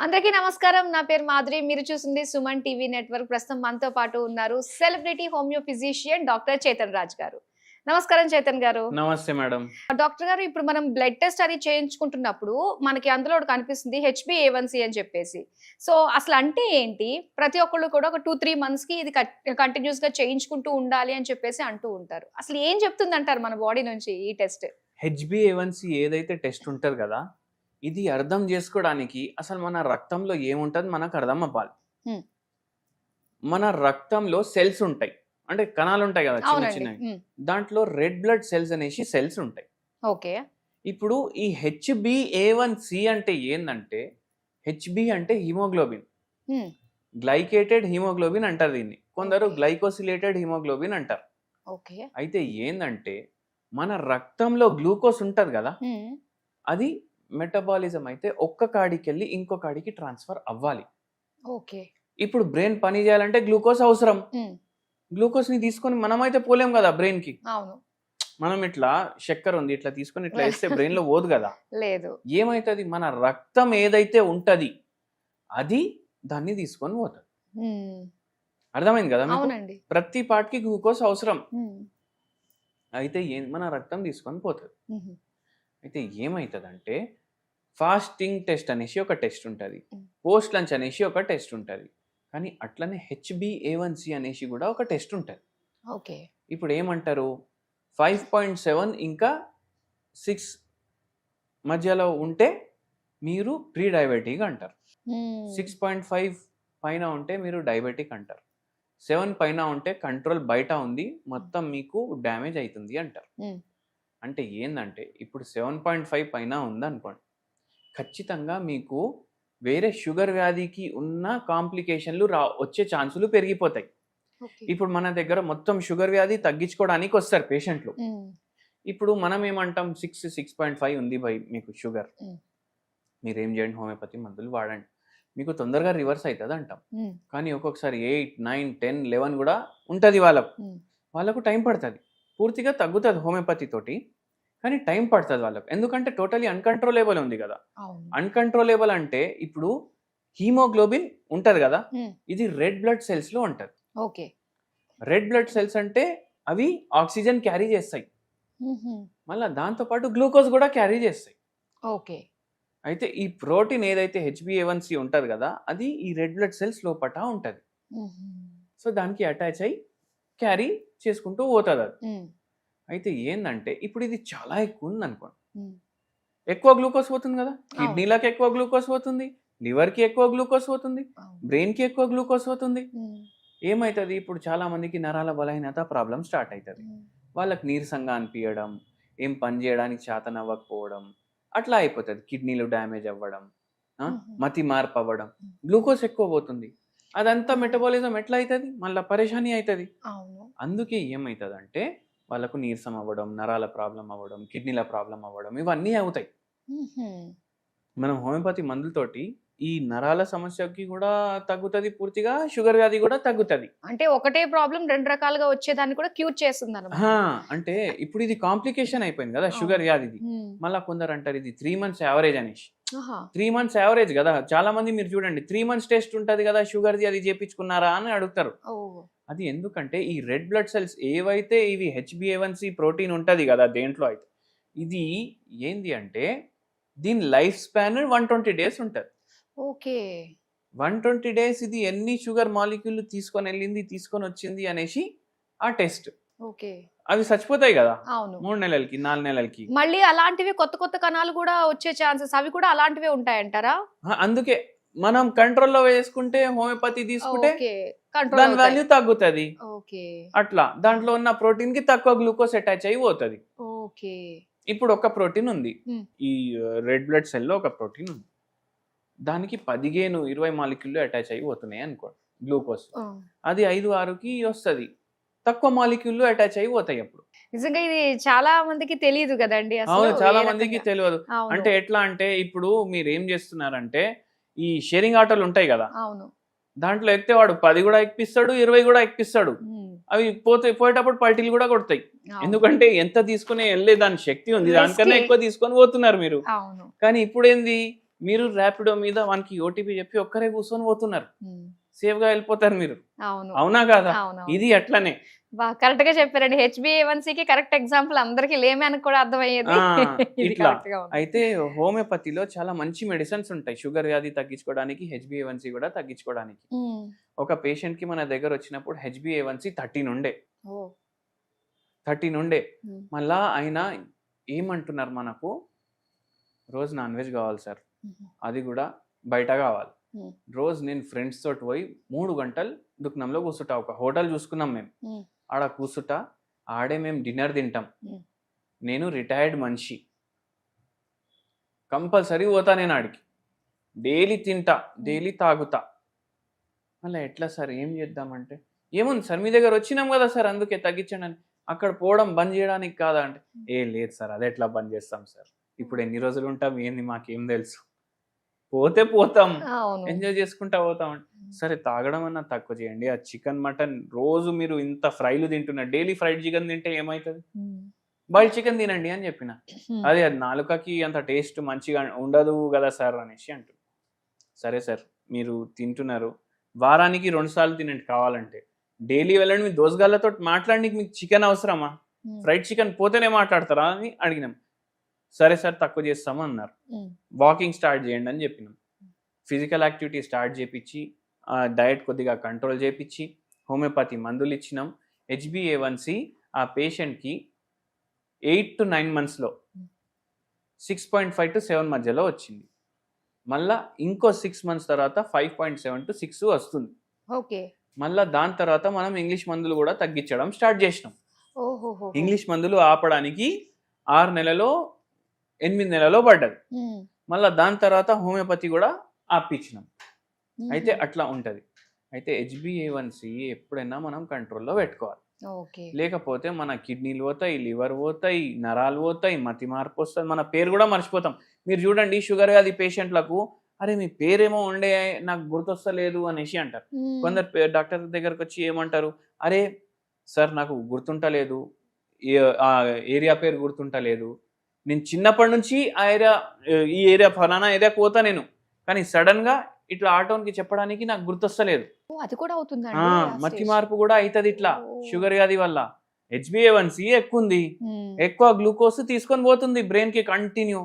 అందరికీ నమస్కారం. నా పేరు మాధురి. మీరు చూస్తుంది సుమన్ టీవీ నెట్వర్క్. ప్రస్తుతం మనతో పాటు ఉన్నారు celebrity homeo physician doctor Chetan Raj గారు. నమస్కారం చేతన్ గారు. నమస్తే మేడం. డాక్టర్ గారు, ఇప్పుడు మనం బ్లడ్ టెస్ట్ అది చేయించుకుంటున్నప్పుడు మనకి అందులో ఒకటి కనిపిస్తుంది HbA1c అని చెప్పేసి. సో అసలు అంటే ఏంటి? ప్రతి ఒక్కళ్ళు కూడా ఒక 2-3 మంత్స్ కి ఇది కంటిన్యూస్ గా చేయించుకుంటూ ఉండాలి అని చెప్పేసి అంటూ ఉంటారు. అసలు ఏం చెప్తుంది అంటారు మన బాడీ నుంచి ఈ టెస్ట్? HbA1c ఏదైతే టెస్ట్ ఉంటది కదా, ఇది అర్థం చేసుకోవడానికి అసలు మన రక్తంలో ఏముంటది మనకు అర్థం అవ్వాలి. మన రక్తంలో సెల్స్ ఉంటాయి, అంటే కణాలు ఉంటాయి కదా చిన్న చిన్నవి. దాంట్లో రెడ్ బ్లడ్ సెల్స్ అనేసి సెల్స్ ఉంటాయి. ఓకే. ఇప్పుడు ఈ HbA1c అంటే ఏంటంటే, HB అంటే హిమోగ్లోబిన్, గ్లైకేటెడ్ హిమోగ్లోబిన్ అంటారు దీన్ని. కొందరు గ్లైకోసిలేటెడ్ హిమోగ్లోబిన్ అంటారు. ఓకే. అయితే ఏంటంటే మన రక్తంలో గ్లూకోజ్ ఉంటది కదా, అది మెటబాలిజం అయితే ఒక్క కాడికి వెళ్ళి ఇంకో కాడికి ట్రాన్స్ఫర్ అవ్వాలి. ఓకే. ఇప్పుడు బ్రెయిన్ పని చేయాలంటే గ్లూకోజ్ అవసరం. గ్లూకోజ్ ని తీసుకొని మనమైతే పోలేం కదా బ్రెయిన్ కి. అవును. మనం ఇట్లా చక్కెర ఉంది ఇట్లా తీసుకొని ఇట్లా వేస్తే బ్రెయిన్ లో పోదు కదా. లేదు. ఏమైతుంది, మన రక్తం ఏదైతే ఉంటది అది దాన్ని తీసుకొని పోతుంది. అర్థమైంది కదా మీకు? ప్రతి పార్ట్ కి గ్లూకోజ్ అవసరం. అయితే మన రక్తం తీసుకొని పోతుంది. అయితే ఏమవుతుందంటే ఫాస్టింగ్ టెస్ట్ అనేసి ఒక టెస్ట్ ఉంటుంది, పోస్ట్ లంచ్ అనేసి ఒక టెస్ట్ ఉంటుంది, కానీ అట్లనే HbA1c అనేసి కూడా ఒక టెస్ట్ ఉంటుంది. ఓకే. ఇప్పుడు ఏమంటారు, 5.7 ఇంకా 6 మధ్యలో ఉంటే మీరు ప్రీ డయాబెటిక్ అంటారు. 6.5 పైన ఉంటే మీరు డయాబెటిక్ అంటారు. 7 పైన ఉంటే కంట్రోల్ బయట ఉంది, మొత్తం మీకు డ్యామేజ్ అవుతుంది అంటారు. అంటే ఏంటంటే ఇప్పుడు 7.5 పైన ఉందనుకోండి, ఖచ్చితంగా మీకు వేరే షుగర్ వ్యాధికి ఉన్న కాంప్లికేషన్లు వచ్చే ఛాన్సులు పెరిగిపోతాయి. ఇప్పుడు మన దగ్గర మొత్తం షుగర్ వ్యాధి తగ్గించుకోవడానికి వస్తారు పేషెంట్లు. ఇప్పుడు మనం ఏమంటాం, 6.5 ఉంది బై మీకు షుగర్, మీరేం చేయండి, హోమియోపతి మందులు వాడండి, మీకు తొందరగా రివర్స్ అవుతుంది అంటాం. కానీ ఒక్కొక్కసారి 8, 9, 10, 11 కూడా ఉంటుంది. వాళ్ళకు టైం పడుతుంది, పూర్తిగా తగ్గుతుంది హోమియోపతి తోటి, కానీ టైం పడుతుంది వాళ్ళకు. ఎందుకంటే టోటలీ అన్కంట్రోలేబుల్ ఉంది కదా. అన్కంట్రోలేబుల్ అంటే ఇప్పుడు హీమోగ్లోబిన్ ఉంటది కదా, ఇది రెడ్ బ్లడ్ సెల్స్ లో ఉంటది. ఓకే. రెడ్ బ్లడ్ సెల్స్ అంటే అవి ఆక్సిజన్ క్యారీ చేస్తాయి, మళ్ళీ దాంతో పాటు గ్లూకోజ్ కూడా క్యారీ చేస్తాయి. ఓకే. అయితే ఈ ప్రోటీన్ ఏదైతే HbA1c ఉంటది కదా, అది ఈ రెడ్ బ్లడ్ సెల్స్ లోపట ఉంటది. సో దానికి అటాచ్ అయ్యి క్యారీ చేసుకుంటూ పోతుంది అది. అయితే ఏంటంటే ఇప్పుడు ఇది చాలా ఎక్కువ ఉంది అనుకోండి, ఎక్కువ గ్లూకోజ్ పోతుంది కదా, కిడ్నీలకు ఎక్కువ గ్లూకోజ్ పోతుంది, లివర్కి ఎక్కువ గ్లూకోజ్ పోతుంది, బ్రెయిన్కి ఎక్కువ గ్లూకోజ్ పోతుంది. ఏమవుతుంది, ఇప్పుడు చాలా మందికి నరాల బలహీనత ప్రాబ్లం స్టార్ట్ అవుతుంది. వాళ్ళకి నీరసంగా అనిపించడం, ఏం పని చేయడానికి చేతన అవ్వకపోవడం, అట్లా అయిపోతుంది. కిడ్నీలు డ్యామేజ్ అవ్వడం, మతి మార్పు అవ్వడం, గ్లూకోజ్ ఎక్కువ పోతుంది. అదంతా మెటబాలిజం ఎట్లా అవుతుంది, మళ్ళీ పరేషానీ అవుతుంది. అందుకే ఏమవుతుంది అంటే వాళ్ళకు నీరసం అవ్వడం, నరాల ప్రాబ్లం అవ్వడం, కిడ్నీల ప్రాబ్లం అవ్వడం, ఇవన్నీ అవుతాయి. మనం హోమియోపతి మందులతోటి ఈ నరాల సమస్యకి కూడా తగ్గుతుంది పూర్తిగా, షుగర్ వ్యాధి కూడా తగ్గుతుంది. అంటే ఒకటే ప్రాబ్లం 2 రకాలుగా వచ్చేదాన్ని కూడా క్యూర్ చేస్తుంది అన్నమాట. అంటే ఇప్పుడు ఇది కాంప్లికేషన్ అయిపోయింది కదా షుగర్ వ్యాధిది. మళ్ళీ కొందరు అంటారు ఇది 3 months యావరేజ్ అనేసి. 3 months యావరేజ్ కదా, చాలా మంది మీరు చూడండి 3 months టెస్ట్ ఉంటది కదా షుగర్ది, అది చేపించుకున్నారా అని అడుగుతారు. అది ఎందుకంటే ఈ రెడ్ బ్లడ్ సెల్స్ ఏవైతే ఇవి HbA1c ప్రోటీన్ ఉంటది కదా దేంట్లో అయితే, ఇది ఏంది అంటే దీని లైఫ్ స్పాన్ 120 days ఉంటది. ఓకే. 120 days ఇది ఎన్ని షుగర్ మాలిక్యూల్ తీసుకొని వెళ్ళింది, తీసుకొని వచ్చింది అనేసి ఆ టెస్ట్. ఓకే. అవి చచ్చిపోతాయి కదా 3 నెలలకి 4 నెలలకి. మళ్ళీ అలాంటివి కొత్త కొత్త కణాలు కూడా వచ్చే ఛాన్సెస్ అవి కూడా అలాంటివే ఉంటాయంటారా? అందుకే మనం కంట్రోల్లో వేసుకుంటే, హోమియోపతి తీసుకుంటే దాని వాల్యూ తగ్గుతుంది. అట్లా దాంట్లో ఉన్న ప్రోటీన్ కి తక్కువ గ్లూకోజ్ అటాచ్ అయి పోతుంది. ఇప్పుడు ఒక ప్రోటీన్ ఉంది, ఈ రెడ్ బ్లడ్ సెల్ లో ఒక ప్రోటీన్ ఉంది, దానికి 15-20 మాలిక్యూల్ అటాచ్ అయి పోతున్నాయి అనుకోండి గ్లూకోజ్. అది 5-6కి వస్తుంది, తక్కువ మాలిక్యూల్ అటాచ్ అయి పోతాయి. అప్పుడు నిజంగా ఇది చాలా మందికి తెలియదు కదండి. అవును, చాలా మందికి తెలియదు. అంటే ఎట్లా అంటే ఇప్పుడు మీరు ఏం చేస్తున్నారంటే, ఈ షేరింగ్ ఆటోలు ఉంటాయి కదా, దాంట్లో ఎక్కితే వాడు 10 కూడా ఎక్కిస్తాడు, 20 కూడా ఎక్కిస్తాడు. అవి పోయేటప్పుడు పల్టీలు కూడా కొడతాయి. ఎందుకంటే ఎంత తీసుకుని వెళ్ళే దాని శక్తి ఉంది, దానికన్నా ఎక్కువ తీసుకొని పోతున్నారు మీరు. కానీ ఇప్పుడు ఏంది, మీరు ర్యాపిడో మీద వానికి ఓటీపీ చెప్పి ఒక్కరే కూర్చొని పోతున్నారు, సేఫ్ గా వెళ్ళిపోతారు మీరు. అవును అవునా కాదా? అవును ఇది అట్లనే. కరెక్ట్ గా చెప్పారండి. HbA1c కి కరెక్ట్ ఎగ్జాంపుల్ అందరికి లేమని కూడా అర్థమయ్యేది. ఇది ఇట్లా కరెక్ట్ గా ఉంది. అయితే హోమియోపతిలో చాలా మంచి మెడిసిన్స్ ఉంటాయి షుగర్ వ్యాధి తగ్గించుకోవడానికి, HbA1c కూడా తగ్గించుకోవడానికి. ఉమ్. ఒక పేషెంట్ కి మన దగ్గర వచ్చినప్పుడు HbA1c 13 ఉండే, ఓ. 13 ఉండే. ఉమ్. మళ్ళా ఆయన ఏమంటున్నారు, మనకు రోజు నాన్ వెజ్ కావాలి సార్, ఉమ్. అది కూడా బయట కావాలి. ఉమ్. రోజు నేను ఫ్రెండ్స్ తోటి పోయి 3 గంటలు దుకాణంలో కూర్చుంటా. ఒక హోటల్ చూసుకున్నాం మేము, ఉమ్. ఆడ కూర్చుంటా, ఆడే మేము డిన్నర్ తింటాం. ఉమ్. నేను రిటైర్డ్ మనిషి, కంపల్సరీ పోతా నేను ఆడికి, డైలీ తింటా, డైలీ తాగుతా. మళ్ళీ ఎట్లా సార్ ఏం చేద్దామంటే, ఏముంది సార్ మీ దగ్గర వచ్చినాం కదా సార్ అందుకే తగ్గించండి అని. అక్కడ పోవడం బంద్ చేయడానికి కాదా అంటే, ఏ లేదు సార్ అది ఎట్లా బంద్ చేస్తాం సార్, ఇప్పుడు ఎన్ని రోజులు ఉంటాం ఏంది మాకేం తెలుసు, పోతే పోతాం, అవును ఎంజాయ్ చేసుకుంటా పోతాం అంటే. సరే తాగడం అన్నా తక్కువ చేయండి, ఆ చికెన్ మటన్ రోజు మీరు ఇంత ఫ్రైలు తింటున్నారు, డైలీ ఫ్రైడ్ చికెన్ తింటే ఏమవుతుంది, ఉమ్. బాయిల్ చికెన్ తినండి అని చెప్పిన. ఉమ్. అది నాలుకకి అంత టేస్ట్ మంచిగా ఉండదు కదా సార్ అనేసి అంటుంది. సరే సార్ మీరు తింటున్నారు, వారానికి 2 సార్లు తినండి కావాలంటే, డైలీ వెళ్ళండి మీ దోసగాళ్ళతో మాట్లాడడానికి మీకు చికెన్ అవసరమా, ఉమ్. ఫ్రైడ్ చికెన్ పోతేనే మాట్లాడతారా అని అడిగినాం. సరే సార్ తక్కువ చేస్తాము అన్నారు. ఉమ్. వాకింగ్ స్టార్ట్ చేయండి అని చెప్పినాం, ఫిజికల్ యాక్టివిటీ స్టార్ట్ చేపించి, డయట్ కొద్దిగా కంట్రోల్ చేపించి, హోమియోపతి మందులు ఇచ్చినాం. HbA1c ఆ పేషెంట్కి 8 to 9 monthsలో 6.5 to 7 మధ్యలో వచ్చింది. మళ్ళా ఇంకో 6 months తర్వాత 5.7 to 6 వస్తుంది. ఓకే. మళ్ళా దాని తర్వాత మనం ఇంగ్లీష్ మందులు కూడా తగ్గించడం స్టార్ట్ చేసినాం. ఓహోహో. ఇంగ్లీష్ మందులు ఆపడానికి 6 నెలలో 8 నెలలో పడ్డది. ఉమ్. మళ్ళా దాని తర్వాత హోమియోపతి కూడా ఆపించినాం. ఉమ్. అయితే అట్లా ఉంటుంది. అయితే HbA1c ఎప్పుడైనా మనం కంట్రోల్లో పెట్టుకోవాలి, ఓకే. లేకపోతే మన కిడ్నీలు పోతాయి, లివర్ పోతాయి, నరాలు పోతాయి, మతి మార్పు వస్తుంది, మన పేరు కూడా మర్చిపోతాం. మీరు చూడండి షుగర్ వ్యాధి పేషెంట్లకు, అరే మీ పేరేమో ఉండే నాకు గుర్తొస్తలేదు అనేసి అంటారు. ఉమ్. కొందరు డాక్టర్ దగ్గరకు వచ్చి ఏమంటారు, అరే సార్ నాకు గుర్తుంటలేదు, ఆ ఏరియా పేరు గుర్తుంటలేదు, నేను చిన్నప్పటి నుంచి ఈ ఏరియా ఫలానా ఏరియాకి పోతా నేను, కానీ సడన్ గా ఇట్లా ఆటోన్కి చెప్పడానికి నాకు గుర్తొస్తలేదు. ఓ, అది కూడా అవుతుందండి ఆ మతి స్టేజ్. మార్పు కూడా అవుతుంది ఇట్లా ఓ. షుగర్ వ్యాధి వల్ల. HbA1c ఎక్కువ ఉంది, ఉమ్. ఎక్కువ గ్లూకోజ్ తీసుకొని పోతుంది బ్రెయిన్ కి కంటిన్యూ,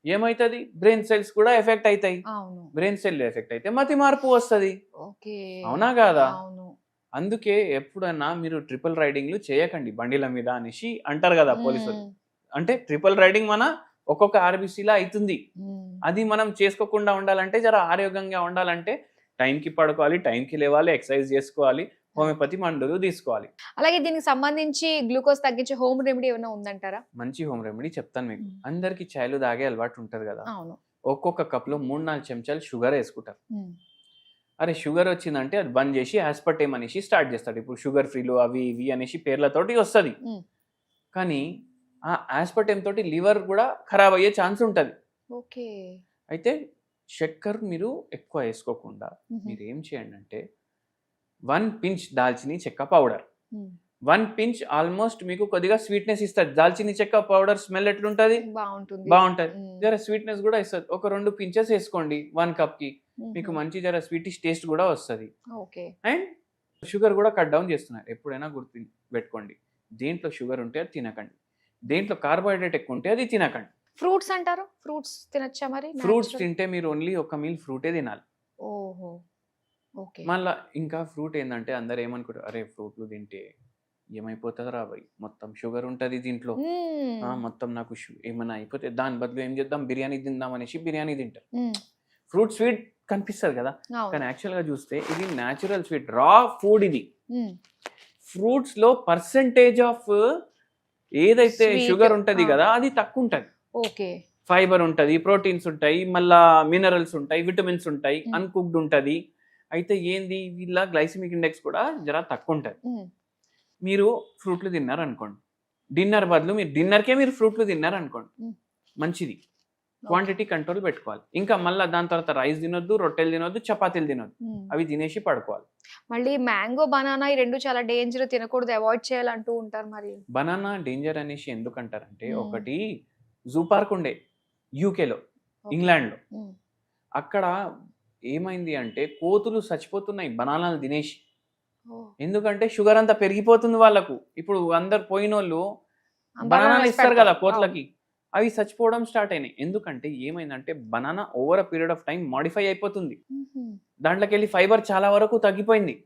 ఏమైతుంది బ్రెయిన్ సెల్స్ కూడా ఎఫెక్ట్ అవుతాయి. అవును. బ్రెయిన్ సెల్ ఎఫెక్ట్ అయితే మతి మార్పు వస్తుంది. ఓకే. అవునా కాదా? అవును. అందుకే ఎప్పుడన్నా మీరు ట్రిపుల్ రైడింగ్లు చేయకండి బండిల మీద అనేసి అంటారు కదా పోలీసులు. ఉమ్. అంటే ట్రిపుల్ రైడింగ్ మన ఒక్కొక్క RBCలా అవుతుంది. ఉమ్. అది మనం చేసుకోకుండా ఉండాలంటే, జర ఆరోగ్యంగా ఉండాలంటే టైంకి పడుకోవాలి, టైంకి లేవాలి, ఎక్సర్సైజ్ చేసుకోవాలి, హోమియోపతి మందులు తీసుకోవాలి. అలాగే దీనికి సంబంధించి గ్లూకోజ్ తగ్గించే హోమ్ రెమెడీ ఏమైనా ఉందంటారా? మంచి హోమ్ రెమెడీ చెప్తాను మీకు. మ్మ్. అందరికి చాయ్లు తాగే అలవాటు ఉంటుంది కదా, అవును. ఒక్కొక్క కప్లో 3-4 చెంచాలు షుగర్ వేసుకుంటారు. ఉమ్. అరే షుగర్ వచ్చిందంటే అది బంద్ చేసి ఆస్పర్టేమ్ అనేసి స్టార్ట్ చేస్తాడు. ఇప్పుడు షుగర్ ఫ్రీలు అవి ఇవి అనేసి పేర్లతోటి వస్తుంది. ఉమ్. కానీ ఆ ఆస్పర్టేమ్ తోటి లివర్ కూడా ఖరాబ్ అయ్యే ఛాన్స్ ఉంటుంది. ఓకే. అయితే చక్కెర మీరు ఎక్కువ వేసుకోకుండా ఉహు. మీరు ఏం చేయండి అంటే 1 pinch దాల్చిని చెక్క పౌడర్, ఉమ్. 1 pinch ఆల్మోస్ట్ మీకు కొద్దిగా స్వీట్నెస్ ఇస్తుంది. దాల్చిని చెక్క పౌడర్ స్మెల్ ఎట్లుంటుంది, బాగుంటుంది. బాగుంటుంది, ఉమ్. జర స్వీట్నెస్ కూడా ఇస్తుంది. ఒక 2 pinches వేసుకోండి 1 కప్కి, ఉహు. మీకు మంచి జర స్వీటిష్ టేస్ట్ కూడా వస్తుంది. ఓకే. అండ్ షుగర్ కూడా కట్ డౌన్ చేస్తున్నారు. ఎప్పుడైనా గుర్తు పెట్టుకోండి, దేంట్లో షుగర్ ఉంటే అది తినకండి, దేంట్లో కార్బోహైడ్రేట్ ఎక్కువ ఉంటే అది తినకండి. ఫ్రూట్స్ అంటారు, ఫ్రూట్స్ తినచ్చా మరి? Fruits Natural? తింటే మీరు ఓన్లీ ఒక మీల్ ఫ్రూటే తినాలి. ఓహో. ఓకే. మళ్ళీ ఇంకా ఫ్రూట్ ఏంటంటే అందరు ఏమనుకుంటారు, అరే ఫ్రూట్లు తింటే ఏమైపోతుంది రా భయ్, మొత్తం షుగర్ ఉంటుంది దీంట్లో, ఉమ్. మొత్తం నాకు ఏమైనా అయిపోతే దాని బదులు ఏం చేద్దాం బిర్యానీ తిందాం అనేసి బిర్యానీ తింటారు. ఉమ్. ఫ్రూట్ స్వీట్ కనిపిస్తుంది కదా, అవును. కానీ యాక్చువల్గా చూస్తే ఇది న్యాచురల్ స్వీట్, రా ఫుడ్ ఇది. ఉమ్. ఫ్రూట్స్లో పర్సెంటేజ్ ఆఫ్ ఏదైతే Sweet. షుగర్ ఉంటుంది ఆ. కదా అది తక్కువ ఉంటుంది. ఓకే. ఫైబర్ ఉంటుంది, ప్రోటీన్స్ ఉంటాయి, మళ్ళా మినరల్స్ ఉంటాయి, విటమిన్స్ ఉంటాయి, Mm. అన్కుక్డ్ ఉంటుంది. అయితే ఏంది వీళ్ళ గ్లైసిమిక్ ఇండెక్స్ కూడా జర తక్కువ ఉంటుంది. ఉమ్. మీరు ఫ్రూట్లు తిన్నారనుకోండి, డిన్నర్ బదులు మీరు డిన్నర్కే మీరు ఫ్రూట్లు తిన్నారనుకోండి, Mm. మంచిది. క్వాంటిటీ కంట్రోల్ పెట్టుకోవాలి. ఇంకా మళ్ళీ దాని తర్వాత రైస్ తినొద్దు, రొట్టెలు తినొద్దు, చపాతీలు తినొద్దు, ఉమ్. అవి తినేసి పడుకోవాలి. మళ్ళీ మ్యాంగో, బనానా ఈ రెండు చాలా డేంజర్, తినకూడదు, అవాయిడ్ చేయాలంటూ ఉంటారు మరి. బనానా డేంజర్ అనేసి ఎందుకంటారంటే, Mm. ఒకటి జూ పార్క్ ఉండే యూకేలో, Okay. ఇంగ్లాండ్లో, ఉమ్. అక్కడ ఏమైంది అంటే కోతులు చచ్చిపోతున్నాయి బనానాలు తినేసి. ఎందుకంటే షుగర్ అంతా పెరిగిపోతుంది వాళ్ళకు. ఇప్పుడు అందరు పోయినోళ్ళు బనానాలు ఇస్తారు కదా కోతులకి, అవి చచ్చిపోవడం స్టార్ట్ అయినాయి. ఎందుకంటే ఏమైందంటే banana over a period of time modify అయిపోతుంది, దాంట్లోకి వెళ్ళి ఫైబర్ చాలా వరకు తగ్గిపోయింది.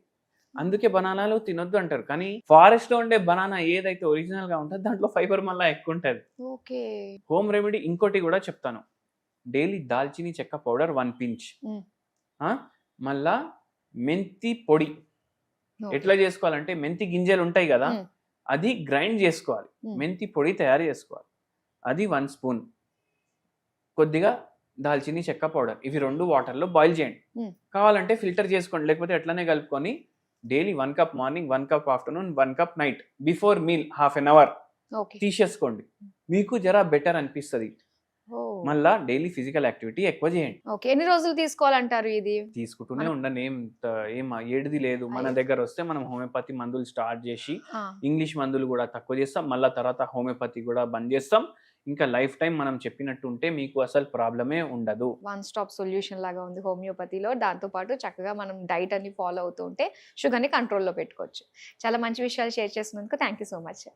అందుకే బనానాలు తినొద్దు అంటారు. కానీ ఫారెస్ట్ లో ఉండే బనానా ఏదైతే ఒరిజినల్ గా ఉంటుందో దాంట్లో ఫైబర్ మళ్ళీ ఎక్కువ ఉంటుంది. ఓకే. హోమ్ రెమెడీ ఇంకోటి కూడా చెప్తాను. డైలీ దాల్చిని చెక్క పౌడర్ 1 pinch, మళ్ళా మెంతి పొడి. ఎట్లా చేసుకోవాలంటే మెంతి గింజలు ఉంటాయి కదా, అది గ్రైండ్ చేసుకోవాలి, మెంతి పొడి తయారు చేసుకోవాలి, అది 1 spoon, కొద్దిగా దాల్చిని చెక్క పౌడర్, ఇవి 2 వాటర్లో బాయిల్ చేయండి. కావాలంటే ఫిల్టర్ చేసుకోండి, లేకపోతే ఎట్లనే కలుపుకొని daily 1 cup morning, 1 cup afternoon, 1 cup night, before meal half an hour తీసేసుకోండి. మీకు జరా బెటర్ అనిపిస్తుంది. మళ్ళా డైలీ ఫిజికల్ యాక్టివిటీ ఎక్కువ చేయండి. ఎన్ని రోజులు తీసుకోవాలంటారు? ఇది తీసుకుంటూనే ఉండండి, ఏం ఏడిది లేదు. మన దగ్గర వస్తే మనం హోమియోపతి మందులు స్టార్ట్ చేసి ఇంగ్లీష్ మందులు కూడా తక్కువ చేస్తాం, మళ్ళా తర్వాత హోమియోపతి కూడా బంద్ చేస్తాం. ఇంకా లైఫ్ టైం మనం చెప్పినట్టు ఉంటే మీకు అసలు ప్రాబ్లమే ఉండదు. 1 stop సొల్యూషన్ లాగా ఉంది హోమియోపతిలో. దాంతో పాటు చక్కగా మనం డైట్ అన్ని ఫాలో అవుతూ ఉంటే షుగర్ని కంట్రోల్లో పెట్టుకోవచ్చు. చాలా మంచి విషయాలు షేర్ చేసినందుకు థ్యాంక్ యూ సో మచ్.